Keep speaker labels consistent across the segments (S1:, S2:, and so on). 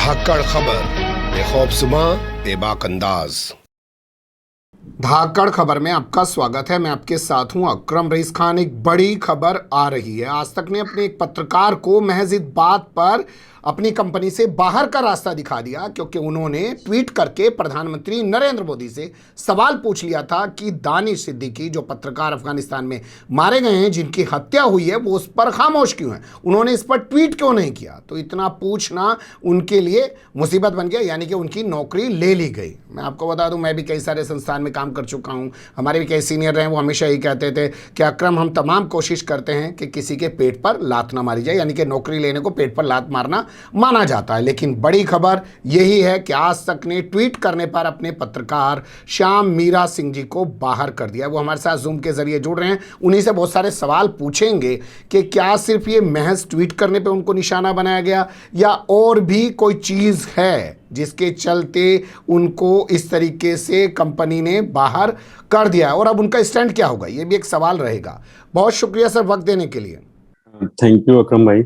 S1: धाकड़ खबर, बेखौफजुमा बेबाक अंदाज। धाकड़ खबर में आपका स्वागत है। मैं आपके साथ हूं अकरम रईस खान। एक बड़ी खबर आ रही है। आज तक ने अपने एक पत्रकार को महज इस बात पर अपनी कंपनी से बाहर का रास्ता दिखा दिया क्योंकि उन्होंने ट्वीट करके प्रधानमंत्री नरेंद्र मोदी से सवाल पूछ लिया था कि दानिश सिद्दीकी जो पत्रकार अफगानिस्तान में मारे गए हैं, जिनकी हत्या हुई है, वो उस पर खामोश क्यों है, उन्होंने इस पर ट्वीट क्यों नहीं किया। तो इतना पूछना उनके लिए मुसीबत बन गया, यानी कि उनकी नौकरी ले ली गई। मैं आपको बता दूं, मैं भी कई सारे संस्थान में काम कर चुका हूं। हमारे भी कई सीनियर रहे, वो हमेशा यही कहते थे कि अकरम, हम तमाम कोशिश करते हैं कि किसी के पेट पर लात ना मारी जाए, यानी कि नौकरी लेने को पेट पर लात मारना माना जाता है। लेकिन बड़ी खबर यही है कि आज तक ने ट्वीट करने पर अपने पत्रकार श्याम मीरा सिंह जी को बाहर कर दिया। वो हमारे साथ जूम के जरिए जुड़ रहे हैं। उन्हीं से बहुत सारे सवाल पूछेंगे कि क्या सिर्फ ये महज ट्वीट करने पे उनको निशाना बनाया गया या और भी कोई चीज़ है जिसके चलते उनको इस तरीके से कंपनी ने बाहर कर दिया, और अब उनका स्टैंड क्या होगा, ये भी एक सवाल रहेगा। बहुत शुक्रिया सर वक्त देने के लिए।
S2: थैंक यू अकरम भाई।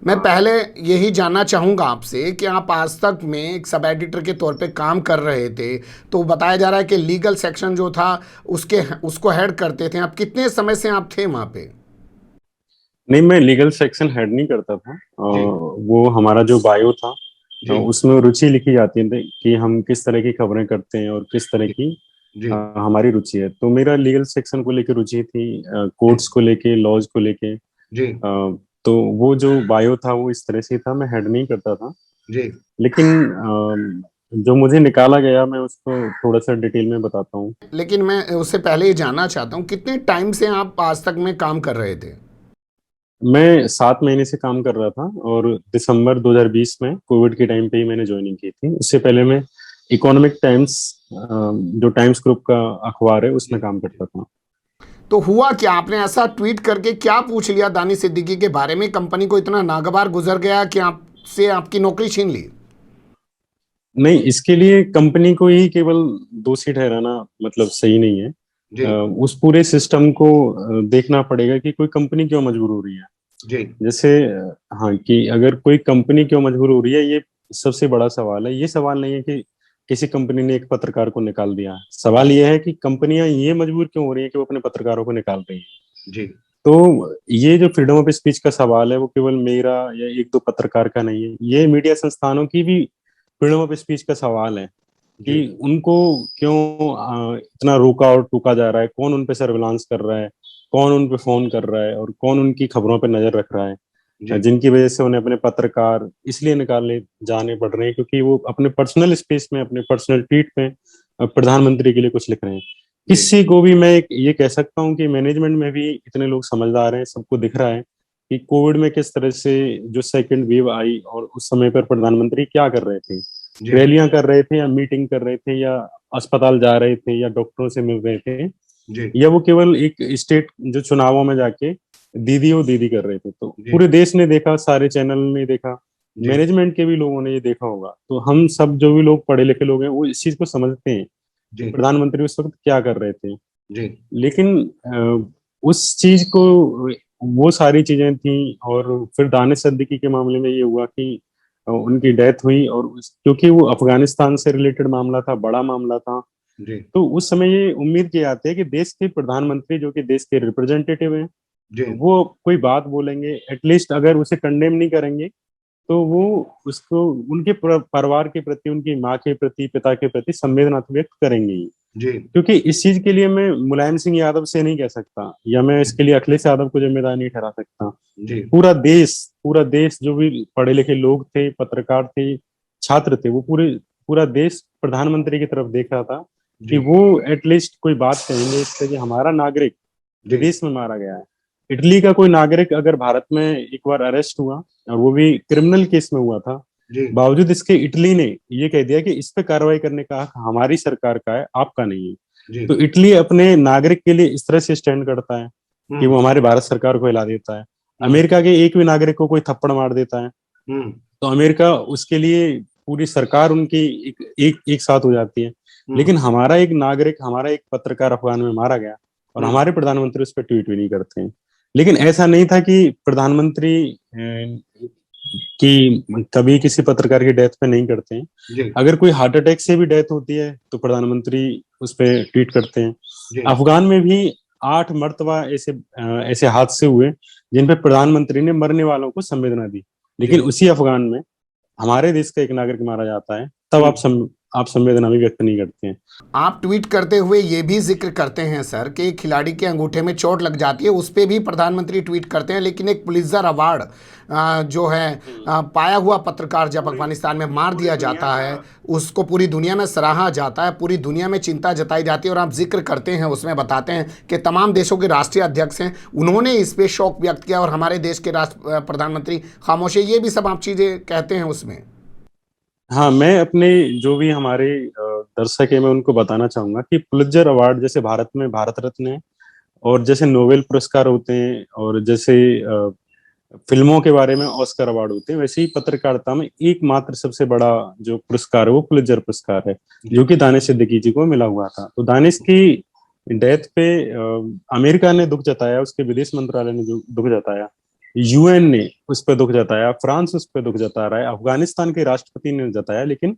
S1: मैं पहले यही जानना चाहूँगा आपसे कि आप आज तक में एक सब एडिटर के तौर पे काम कर रहे थे, तो बताया जा रहा है कि लीगल सेक्शन जो था उसको हेड करते थे। आप कितने समय से आप थे वहाँ पे?
S2: नहीं, मैं लीगल सेक्शन हेड नहीं करता था। वो हमारा जो बायो था उसमें रुचि लिखी जाती थी कि हम किस तरह की खबरें करते हैं और किस तरह की हमारी रुचि है। तो मेरा लीगल सेक्शन को लेके रुचि थी, कोर्ट्स को लेके, लॉज को लेके। तो वो जो बायो था वो इस तरह से था, मैं हेड नहीं करता था। लेकिन जो मुझे निकाला गया, मैं उसको थोड़ा सा डिटेल में बताता हूँ।
S1: लेकिन मैं उससे पहले ये जानना चाहता हूँ, कितने टाइम से आप आज तक में काम कर रहे थे?
S2: मैं 7 महीने से काम कर रहा था और दिसंबर 2020 में कोविड के टाइम पे ही मैंने ज्वाइनिंग की थी। उससे पहले मैं इकोनॉमिक टाइम्स, जो टाइम्स ग्रुप का अखबार है, उसमें काम करता था।
S1: तो हुआ क्या? आपने ऐसा ट्वीट करके क्या पूछ लिया दानिश सिद्दीकी के बारे में, कंपनी को इतना नागवार गुजर गया कि आपसे आपकी नौकरी छीन ली?
S2: नहीं, इसके लिए कंपनी को ही केवल दोषी ठहराना मतलब सही नहीं है। उस पूरे सिस्टम को देखना पड़ेगा कि कोई कंपनी क्यों मजबूर हो रही है। जैसे हाँ, कि अगर कोई कंपनी क्यों मजबूर हो रही है, ये सबसे बड़ा सवाल है। ये सवाल नहीं है कि किसी कंपनी ने एक पत्रकार को निकाल दिया। सवाल ये है कि कंपनियां ये मजबूर क्यों हो रही है कि वो अपने पत्रकारों को निकाल रही है। तो ये जो फ्रीडम ऑफ स्पीच का सवाल है, वो केवल मेरा या एक दो पत्रकार का नहीं है, ये मीडिया संस्थानों की भी फ्रीडम ऑफ स्पीच का सवाल है कि उनको क्यों इतना रोका और टोका जा रहा है, कौन उन पे सर्विलांस कर रहा है, कौन उन पे फोन कर रहा है और कौन उनकी खबरों पे नजर रख रहा है, जिनकी वजह से उन्हें अपने पत्रकार इसलिए निकालने जाने पड़ रहे हैं क्योंकि वो अपने पर्सनल स्पेस में, अपने पर्सनल ट्वीट में प्रधानमंत्री के लिए कुछ लिख रहे हैं। किसी को भी मैं ये कह सकता हूँ कि मैनेजमेंट में भी इतने लोग समझदार हैं, सबको दिख रहा है कि कोविड में किस तरह से जो सेकंड वेव आई और उस समय पर प्रधानमंत्री क्या कर रहे थे, रैलियां कर रहे थे या मीटिंग कर रहे थे या अस्पताल जा रहे थे या डॉक्टरों से मिल रहे थे, या वो केवल एक स्टेट जो चुनावों में जाके दीदी कर रहे थे। तो पूरे देश ने देखा, सारे चैनल ने देखा, मैनेजमेंट के भी लोगों ने ये देखा होगा। तो हम सब जो भी लोग पढ़े लिखे लोग हैं वो इस चीज को समझते हैं कि प्रधानमंत्री उस वक्त क्या कर रहे थे। लेकिन उस चीज को, वो सारी चीजें थी। और फिर दानिश सिद्दीकी के मामले में ये हुआ कि उनकी डेथ हुई, और क्योंकि वो अफगानिस्तान से रिलेटेड मामला था, बड़ा मामला था, तो उस समय ये उम्मीद की जाती है कि देश के प्रधानमंत्री, जो कि देश के रिप्रेजेंटेटिव हैं, वो कोई बात बोलेंगे, एटलीस्ट अगर उसे कंडेम नहीं करेंगे तो वो उसको उनके परिवार के प्रति, उनकी माँ के प्रति, पिता के प्रति संवेदना तो व्यक्त करेंगे ही। क्योंकि इस चीज के लिए मैं मुलायम सिंह यादव से नहीं कह सकता, या मैं इसके लिए अखिलेश यादव को जिम्मेदार नहीं ठहरा सकता। पूरा देश जो भी पढ़े लिखे लोग थे, पत्रकार थे, छात्र थे, वो पूरा देश प्रधानमंत्री की तरफ देख रहा था कि वो एटलीस्ट कोई बात कहेंगे इससे कि हमारा नागरिक विदेश में मारा गया है। इटली का कोई नागरिक अगर भारत में एक बार अरेस्ट हुआ, और वो भी क्रिमिनल केस में हुआ था, बावजूद इसके इटली ने ये कह दिया कि इस पे कार्रवाई करने का हक हमारी सरकार का है, आपका नहीं है। तो इटली अपने नागरिक के लिए इस तरह से स्टैंड करता है कि वो हमारे भारत सरकार को हिला देता है। अमेरिका के एक भी नागरिक को कोई थप्पड़ मार देता है तो अमेरिका, उसके लिए पूरी सरकार उनकी एक साथ हो जाती है। लेकिन हमारा एक नागरिक, हमारा एक पत्रकार अफगान में मारा गया और हमारे प्रधानमंत्री उस पर ट्वीट भी नहीं करते हैं। लेकिन ऐसा नहीं था कि प्रधानमंत्री कि कभी किसी पत्रकार की डेथ पे नहीं करते हैं।
S1: जी
S2: अगर कोई हार्ट अटैक से भी डेथ होती है तो प्रधानमंत्री उस पर ट्वीट करते हैं।
S1: जी
S2: अफगान में भी 8 मर्तबा ऐसे हादसे हुए जिन पे प्रधानमंत्री ने मरने वालों को संवेदना दी,
S1: जी।
S2: लेकिन उसी अफगान में हमारे देश का एक नागरिक मारा जाता है, तब आप संवेदना भी व्यक्त नहीं करते हैं।
S1: आप ट्वीट करते हुए ये भी जिक्र करते हैं सर कि एक खिलाड़ी के अंगूठे में चोट लग जाती है, उस पे भी प्रधानमंत्री ट्वीट करते हैं, लेकिन एक पुलित्जर अवार्ड जो है पाया हुआ पत्रकार जब अफगानिस्तान में मार दिया जाता है, उसको पूरी दुनिया में सराहा जाता है, पूरी दुनिया में चिंता जताई जाती है, और आप जिक्र करते हैं उसमें बताते हैं कि तमाम देशों के राष्ट्रीय अध्यक्ष हैं, उन्होंने इस पे शोक व्यक्त किया और हमारे देश के प्रधानमंत्री खामोश है, ये भी सब आप चीज़ें कहते हैं उसमें।
S2: हाँ, मैं अपने जो भी हमारे दर्शक है मैं उनको बताना चाहूंगा कि पुलित्जर अवार्ड जैसे भारत में भारत रत्न है, और जैसे नोबेल पुरस्कार होते हैं, और जैसे फिल्मों के बारे में ऑस्कर अवार्ड होते हैं, वैसे ही पत्रकारिता में एकमात्र सबसे बड़ा जो पुरस्कार है वो पुलित्जर पुरस्कार है, जो कि दानिश सिद्दीकी जी को मिला हुआ था। तो दानिश की डेथ पे अमेरिका ने दुख जताया, उसके विदेश मंत्रालय ने जो दुख जताया, यूएन ने उस पर दुख जताया, फ्रांस उस पर दुख जता रहा है, अफगानिस्तान के राष्ट्रपति ने जताया, लेकिन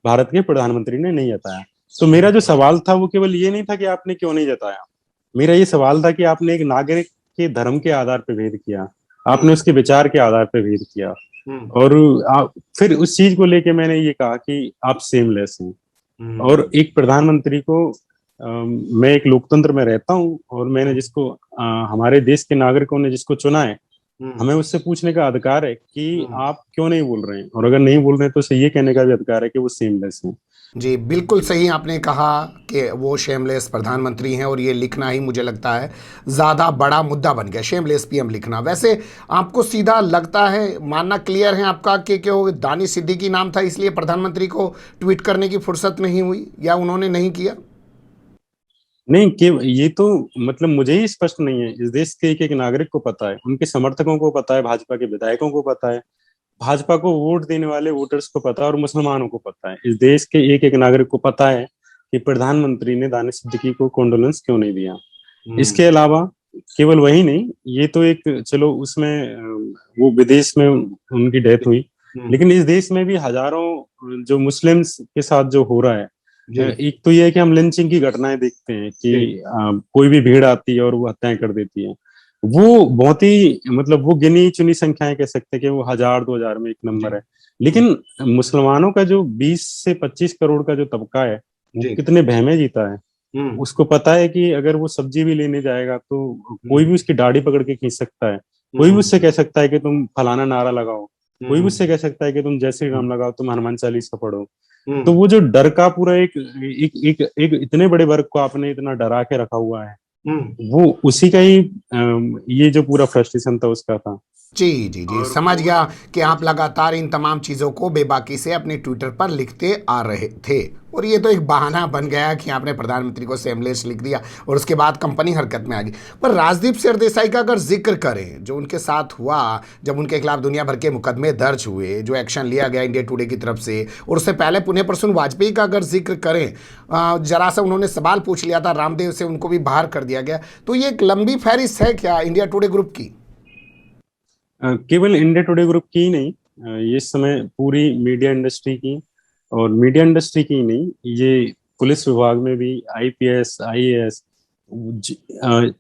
S2: भारत के प्रधानमंत्री ने नहीं जताया। तो मेरा जो सवाल था वो केवल ये नहीं था कि आपने क्यों नहीं जताया, मेरा ये सवाल था कि आपने एक नागरिक के धर्म के आधार पर भेद किया, आपने उसके विचार के आधार पर भेद किया, और फिर उस चीज को लेके मैंने ये कहा कि आप सेमलेस हैं। और एक प्रधानमंत्री को मैं एक लोकतंत्र में रहता हूँ, और मैंने जिसको हमारे देश के नागरिकों ने जिसको चुना है, हमें उससे पूछने का अधिकार है कि आप क्यों नहीं बोल रहे हैं, और अगर नहीं बोल रहे हैं तो उसे ये कहने का भी अधिकार है कि वो सेमलेस हैं।
S1: जी बिल्कुल सही आपने कहा कि वो शेमलेस प्रधानमंत्री हैं, और ये लिखना ही मुझे लगता है ज़्यादा बड़ा मुद्दा बन गया, शेमलेस पीएम लिखना। वैसे आपको सीधा लगता है, मानना क्लियर है आपका कि वो दानिश सिद्दीकी नाम था इसलिए प्रधानमंत्री को ट्वीट करने की फुर्सत नहीं हुई, या उन्होंने नहीं किया?
S2: नहीं, कि ये तो मतलब मुझे ही स्पष्ट नहीं है, इस देश के एक नागरिक को पता है, उनके समर्थकों को पता है, भाजपा के विधायकों को पता है, भाजपा को वोट देने वाले वोटर्स को पता है, और मुसलमानों को पता है, इस देश के एक नागरिक को पता है कि प्रधानमंत्री ने दानिश सिद्दीकी को कॉन्डोलेंस क्यों नहीं दिया। इसके अलावा केवल वही नहीं, ये तो एक चलो उसमें वो विदेश में उनकी डेथ हुई, लेकिन इस देश में भी हजारों जो मुस्लिम्स के साथ जो हो रहा है, एक तो ये है कि हम लिंचिंग की घटनाएं देखते हैं कि कोई भी भीड़ आती है और वो हत्याएं कर देती है, वो बहुत ही मतलब वो गिनी चुनी संख्याएं कह सकते हैं कि वो 1000-2000 में एक नंबर है, लेकिन मुसलमानों का जो 20 से 25 करोड़ का जो तबका है वो कितने बहमे जीता है। उसको पता है कि अगर वो सब्जी भी लेने जाएगा तो कोई भी उसकी दाढ़ी पकड़ के खींच सकता है, कोई भी उससे कह सकता है कि तुम फलाना नारा लगाओ, कोई भी उससे कह सकता है कि तुम जय श्री राम लगाओ, तुम हनुमान चालीसा पढ़ो। तो वो जो डर का पूरा एक इतने बड़े वर्ग को आपने इतना डरा के रखा हुआ है, वो उसी का ही ये जो पूरा फ्रस्ट्रेशन था उसका था।
S1: जी जी जी, समझ गया कि आप लगातार इन तमाम चीज़ों को बेबाकी से अपने ट्विटर पर लिखते आ रहे थे, और ये तो एक बहाना बन गया कि आपने प्रधानमंत्री को सेमलेस लिख दिया और उसके बाद कंपनी हरकत में आ गई। पर राजदीप सरदेसाई का अगर जिक्र करें, जो उनके साथ हुआ, जब उनके खिलाफ दुनिया भर के मुकदमे दर्ज हुए, जो एक्शन लिया गया इंडिया टुडे की तरफ से, और उससे पहले पुण्य प्रसून वाजपेयी का अगर जिक्र करें, जरा सा उन्होंने सवाल पूछ लिया था रामदेव से, उनको भी बाहर कर दिया गया, तो ये एक लंबी फहरिस्त है क्या इंडिया टुडे ग्रुप की?
S2: केवल इंडिया टुडे ग्रुप की ही नहीं, ये इस समय पूरी मीडिया इंडस्ट्री की, और मीडिया इंडस्ट्री की ही नहीं, ये पुलिस विभाग में भी आईपीएस आईएएस,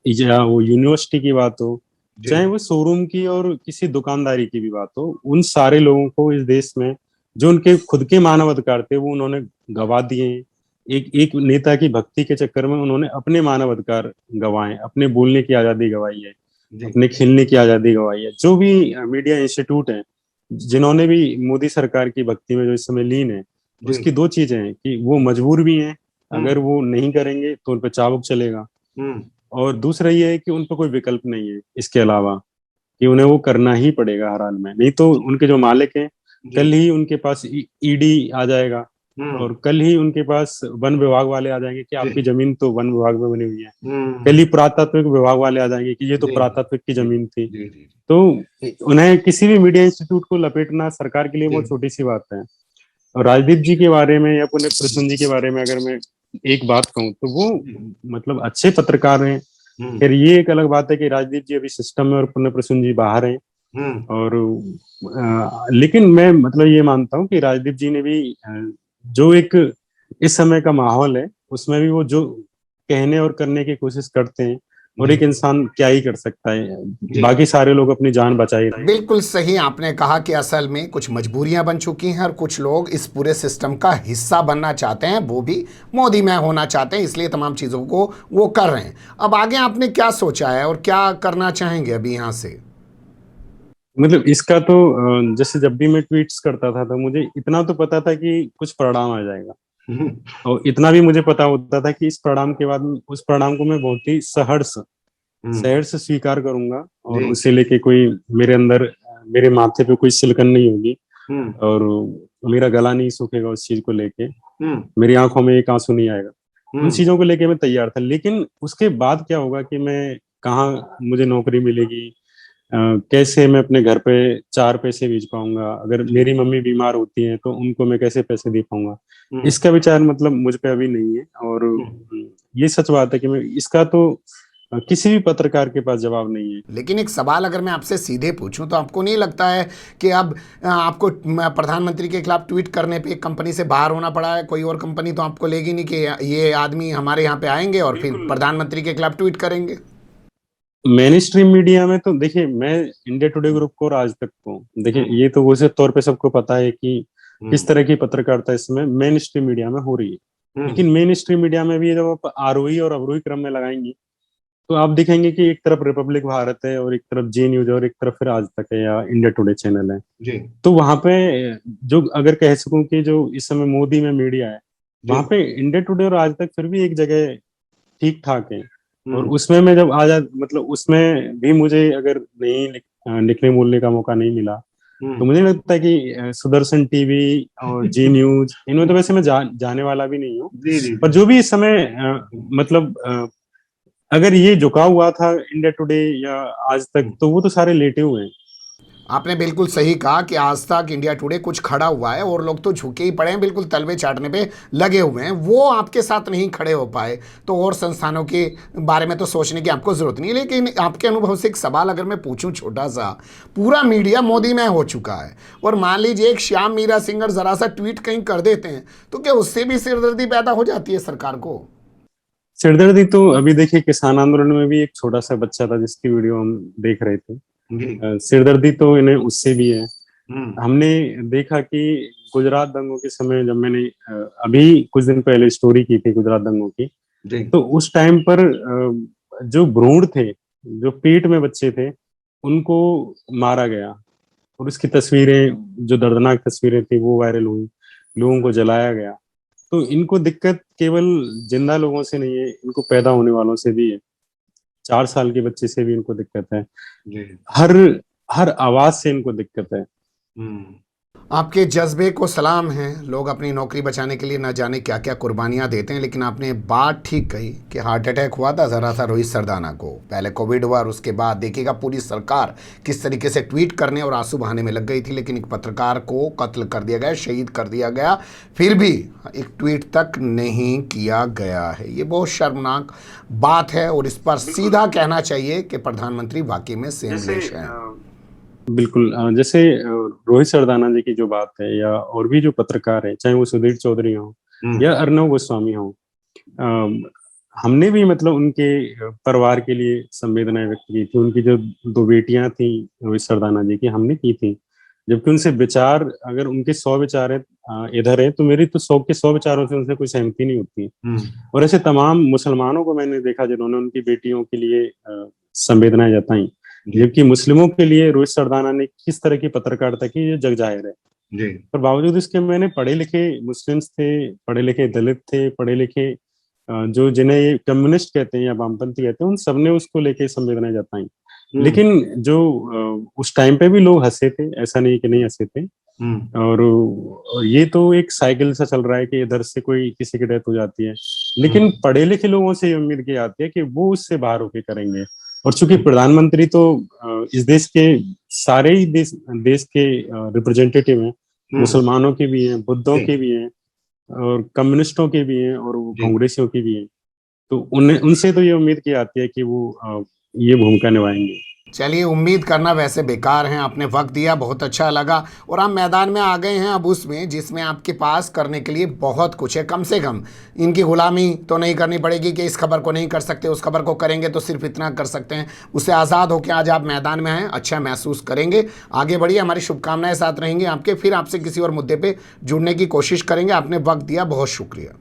S2: या वो यूनिवर्सिटी की बात हो, चाहे वो शोरूम की और किसी दुकानदारी की भी बात हो, उन सारे लोगों को इस देश में जो उनके खुद के मानव अधिकार थे वो उन्होंने गवा दिए हैं। एक नेता की भक्ति के चक्कर में उन्होंने अपने मानव अधिकार गंवाए, अपने बोलने की आजादी गंवाई है, अपने खेलने की आजादी गंवाई है। जो भी मीडिया इंस्टीट्यूट है जिन्होंने भी मोदी सरकार की भक्ति में जो इस समय लीन है, उसकी दो चीजें हैं कि वो मजबूर भी हैं, अगर वो नहीं करेंगे तो उन पर चाबुक चलेगा, और दूसरा ये है कि उन पर कोई विकल्प नहीं है इसके अलावा, कि उन्हें वो करना ही पड़ेगा हर हाल में, नहीं तो उनके जो मालिक हैं कल ही उनके पास ईडी आ जाएगा, और कल ही उनके पास वन विभाग वाले आ जाएंगे कि आपकी जमीन तो वन विभाग में बनी हुई है, कल ही पुरातात्विक विभाग वाले आ जाएंगे कि ये तो पुरातात्विक की जमीन थी। तो उन्हें किसी भी मीडिया इंस्टीट्यूट को लपेटना सरकार के लिए बहुत छोटी सी बात है। और राजदीप जी के बारे में या पुण्य प्रसून जी के बारे में अगर मैं एक बात कहूँ तो वो मतलब अच्छे पत्रकार हैं। फिर ये एक अलग बात है कि राजदीप जी अभी सिस्टम में और पुण्य प्रसून जी बाहर हैं, और लेकिन मैं मतलब ये मानता हूँ कि राजदीप जी ने भी जो एक इस समय का माहौल है उसमें भी वो जो कहने और करने की कोशिश करते हैं, और
S1: जी
S2: एक इंसान क्या ही कर सकता है,
S1: जी
S2: बाकी सारे लोग अपनी जान बचा ही रहे हैं।
S1: बिल्कुल सही आपने कहा कि असल में कुछ मजबूरियां बन चुकी हैं और कुछ लोग इस पूरे सिस्टम का हिस्सा बनना चाहते हैं, वो भी मोदी में होना चाहते हैं, इसलिए तमाम चीज़ों को वो कर रहे हैं। अब आगे आपने क्या सोचा है और क्या करना चाहेंगे अभी यहाँ से?
S2: मतलब इसका तो जैसे जब भी मैं ट्वीट्स करता था तो मुझे इतना तो पता था कि कुछ परिणाम आ जाएगा, और इतना भी मुझे पता होता था कि इस परिणाम के बाद उस परिणाम को मैं बहुत ही सहर्ष सहर्ष स्वीकार करूंगा, और
S1: जी
S2: उसे लेके कोई मेरे अंदर मेरे माथे पे कोई सिलकन नहीं होगी, और मेरा गला नहीं सूखेगा उस चीज को लेके, मेरी आंखों में एक आंसू नहीं आएगा। उन चीजों को लेके मैं तैयार था, लेकिन उसके बाद क्या होगा कि मैं कहाँ मुझे नौकरी मिलेगी, कैसे मैं अपने घर पे चार पैसे भेज पाऊंगा, अगर मेरी मम्मी बीमार होती है तो उनको मैं कैसे पैसे दे पाऊंगा, इसका विचार मतलब मुझ पे अभी नहीं है। और ये सच बात है कि मैं इसका तो किसी भी पत्रकार के पास जवाब नहीं है।
S1: लेकिन एक सवाल अगर मैं आपसे सीधे पूछूं तो आपको नहीं लगता है कि अब आपको प्रधानमंत्री के खिलाफ ट्वीट करने पे एक कंपनी से बाहर होना पड़ा है? कोई और कंपनी तो आपको लेगी नहीं कि ये आदमी हमारे यहाँ पे आएंगे और फिर प्रधानमंत्री के खिलाफ ट्वीट करेंगे।
S2: मेन स्ट्रीम मीडिया में तो देखिए, मैं इंडिया टुडे ग्रुप को और आज तक को देखिए, ये तो वैसे तौर पे सबको पता है कि किस तरह की पत्रकारिता इसमें मेन स्ट्रीम मीडिया में हो रही है। लेकिन मेन स्ट्रीम मीडिया में भी जब आप आरोही और अवरोही क्रम में लगाएंगे तो आप दिखेंगे कि एक तरफ रिपब्लिक भारत है, और एक तरफ जी न्यूज, और एक तरफ फिर आज तक है या इंडिया टुडे चैनल है।
S1: जी
S2: तो वहां पे जो अगर कह सकूं कि जो इस समय मोदी में मीडिया है, वहां पे इंडिया टुडे और आज तक फिर भी एक जगह ठीक ठाक है। और उसमें मैं जब आजाद मतलब उसमें भी मुझे अगर नहीं लिखने बोलने का मौका नहीं मिला, तो मुझे लगता है कि सुदर्शन टीवी और जी न्यूज, इनमें तो वैसे मैं जाने वाला भी नहीं हूँ।
S1: जी जी
S2: पर जो भी इस समय मतलब अगर ये झुका हुआ था इंडिया टुडे या आज तक, तो वो तो सारे लेटे हुए हैं।
S1: आपने बिल्कुल सही कहा कि आज तक इंडिया टुडे कुछ खड़ा हुआ है और लोग तो झुके ही पड़े हैं, बिल्कुल तलवे चाटने पे लगे हुए हैं, वो आपके साथ नहीं खड़े हो पाए। तो और संस्थानों के बारे में तो सोचने की आपको ज़रूरत नहीं है। लेकिन आपके अनुभव से एक सवाल अगर मैं पूछूं छोटा सा, पूरा मीडिया मोदी में हो चुका है और मान लीजिए एक श्याम मीरा सिंह अगर ज़रा सा ट्वीट कहीं कर देते हैं तो क्या उससे भी सिरदर्दी पैदा हो जाती है सरकार को?
S2: सिरदर्दी तो अभी देखिए, किसान आंदोलन में भी एक छोटा सा बच्चा था जिसकी वीडियो हम देख रहे थे। सिरदर्दी तो इन्हें उससे भी है। हमने देखा कि गुजरात दंगों के समय जब मैंने अभी कुछ दिन पहले स्टोरी की थी गुजरात दंगों की, तो उस टाइम पर जो भ्रूण थे, जो पेट में बच्चे थे, उनको मारा गया, और उसकी तस्वीरें, जो दर्दनाक तस्वीरें थी, वो वायरल हुई, लोगों को जलाया गया। तो इनको दिक्कत केवल जिंदा लोगों से नहीं है, इनको पैदा होने वालों से भी है। 4 साल के बच्चे से भी इनको दिक्कत है। हर हर आवाज से इनको दिक्कत है।
S1: आपके जज्बे को सलाम है। लोग अपनी नौकरी बचाने के लिए न जाने क्या क्या कुर्बानियां देते हैं, लेकिन आपने बात ठीक कही कि हार्ट अटैक हुआ था ज़रा सा रोहित सरदाना को, पहले कोविड हुआ और उसके बाद देखिएगा पूरी सरकार किस तरीके से ट्वीट करने और आंसू बहाने में लग गई थी, लेकिन एक पत्रकार को कत्ल कर दिया गया, शहीद कर दिया गया, फिर भी एक ट्वीट तक नहीं किया गया है। ये बहुत शर्मनाक बात है और इस पर सीधा कहना चाहिए कि प्रधानमंत्री वाकई में सेमलेस हैं।
S2: बिल्कुल जैसे रोहित सरदाना जी की जो बात है, या और भी जो पत्रकार है, चाहे वो सुधीर चौधरी हो या अर्नब गोस्वामी हो, हमने भी मतलब उनके परिवार के लिए संवेदनाएं व्यक्त की थी। उनकी जो 2 बेटियां थी रोहित सरदाना जी की, हमने की थी। जबकि उनसे विचार, अगर उनके 100 विचार है इधर है, तो मेरी तो 100 के 100 विचारों से उनसे कोई सहमति नहीं होती। और ऐसे तमाम मुसलमानों को मैंने देखा जिन्होंने उनकी बेटियों के लिए संवेदनाएं जताई। जबकि मुस्लिमों के लिए रोहित सरदाना ने किस तरह की पत्रकारिता की, ये जग जाहिर है। पर बावजूद इसके मैंने पढ़े लिखे मुस्लिम्स थे, पढ़े लिखे दलित थे, पढ़े लिखे जो जिन्हें ये कम्युनिस्ट कहते हैं या वामपंथी कहते हैं, उन सबने उसको लेके संवेदनाएं जताई। लेकिन जो उस टाइम पे भी लोग हंसे थे, ऐसा नहीं कि नहीं हंसे थे। और ये तो एक साइकिल सा चल रहा है कि इधर से कोई किसी की डेथ हो जाती है, लेकिन पढ़े लिखे लोगों से ये उम्मीद की जाती है कि वो उससे बाहर होके करेंगे। और चूंकि प्रधानमंत्री तो इस देश के सारे ही देश के रिप्रेजेंटेटिव हैं, मुसलमानों के भी हैं, बुद्धों के भी हैं, और कम्युनिस्टों के भी हैं, और कांग्रेसियों की भी हैं। तो उन्हें उनसे तो ये उम्मीद की जाती है कि वो ये भूमिका निभाएंगे।
S1: चलिए, उम्मीद करना वैसे बेकार है। आपने वक्त दिया, बहुत अच्छा लगा। और आप मैदान में आ गए हैं अब उसमें जिसमें आपके पास करने के लिए बहुत कुछ है। कम से कम इनकी गुलामी तो नहीं करनी पड़ेगी कि इस खबर को नहीं कर सकते, उस खबर को करेंगे तो सिर्फ इतना कर सकते हैं। उससे आज़ाद होकर आज आप मैदान में हैं, अच्छा महसूस करेंगे। आगे बढ़िए, हमारी शुभकामनाएं साथ रहेंगी आपके। फिर आपसे किसी और मुद्दे पर जुड़ने की कोशिश करेंगे। आपने वक्त दिया, बहुत शुक्रिया।